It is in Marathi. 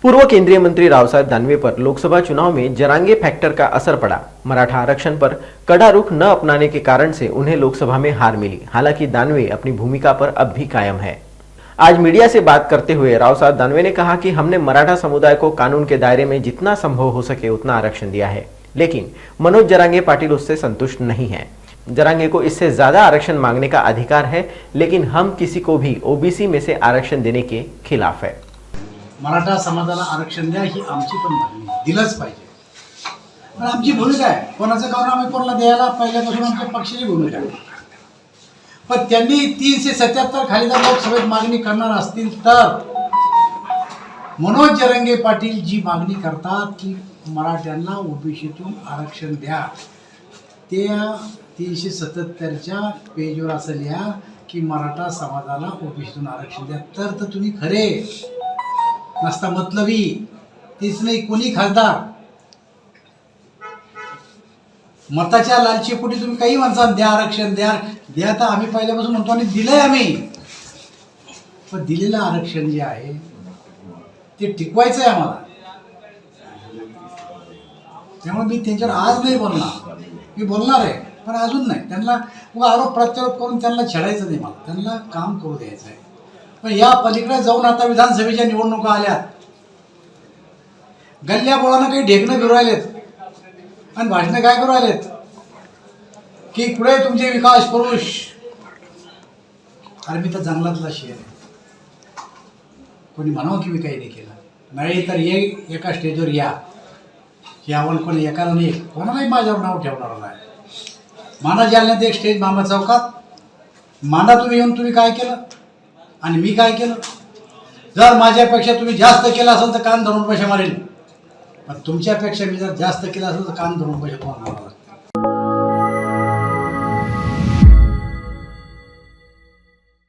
पूर्व केंद्रीय मंत्री रावसाहेब दानवे पर लोकसभा चुनाव में जरांगे फैक्टर का असर पड़ा। मराठा आरक्षण पर कड़ा रुख न अपनाने के कारण से उन्हें लोकसभा में हार मिली। हालांकि दानवे अपनी भूमिका पर अब भी कायम है। आज मीडिया से बात करते हुए रावसाहेब दानवे ने कहा कि हमने मराठा समुदाय को कानून के दायरे में जितना संभव हो सके उतना आरक्षण दिया है, लेकिन मनोज जरांगे पाटिल उससे संतुष्ट नहीं है। जरांगे को इससे ज्यादा आरक्षण मांगने का अधिकार है, लेकिन हम किसी को भी ओबीसी में से आरक्षण देने के खिलाफ है। मराठा समाजाला आरक्षण द्या ही आमची पण मागणी आहे, दिलंच पाहिजे। पण आमची भूमिका आहे, कोणाचं कारण आम्ही कोणाला द्यायला पहिल्यापासून आमच्या पक्षाची भूमिका आहे। पण त्यांनी 377 खाली जर लोकसभेत मागणी करणार असतील तर मनोज जरांगे पाटील जी मागणी करतात की मराठ्यांना ओबीसीतून आरक्षण द्या, त्या 377च्या पेजवर असं लिहा की मराठा समाजाला ओबीसीतून आरक्षण द्या, तर तुम्ही खरे नसता मतलबी तीच नाही कोणी खासदार मताच्या लालचीपोटी तुम्ही काही म्हणता द्या आरक्षण द्या द्या, तर आम्ही पहिल्यापासून म्हणतो आणि दिलंय आम्ही। पण दिलेलं आरक्षण जे आहे ते टिकवायचं आहे आम्हाला। त्यामुळे मी त्यांच्यावर आज नाही बोलणार, मी बोलणार आहे पण अजून नाही। त्यांना आरोप प्रत्यारोप करून त्यांना छेडायचं नाही, मला त्यांना काम करू द्यायचं आहे। पण या पलीकडे जाऊन आता विधानसभेच्या निवडणुका आल्यात, गल्ल्या बोळांना काही ढेकणं फिरू राहिलेत आणि भाषणं काय करू राहिलेत की पुढे तुमचे विकास पुरुष। अरे मी तर जंगलातला शेर आहे, कोणी म्हणावं की मी काही नाही केलं, नाही तर एका स्टेजवर या यावं, कोणी एकाला नाही कोणालाही माझ्यावर नाव ठेवणार नाही। माना जालन्यात एक स्टेज मामा चौकात, माना तुम्ही येऊन तुम्ही काय केलं आणि मी काय केलं। जर माझ्यापेक्षा तुम्ही जास्त केलं असेल तर कान धरून पैसे मारेल, पण तुमच्यापेक्षा मी जर जास्त केलं असेल तर कान धरून पैसे तुम्हाला मारावं लागतं।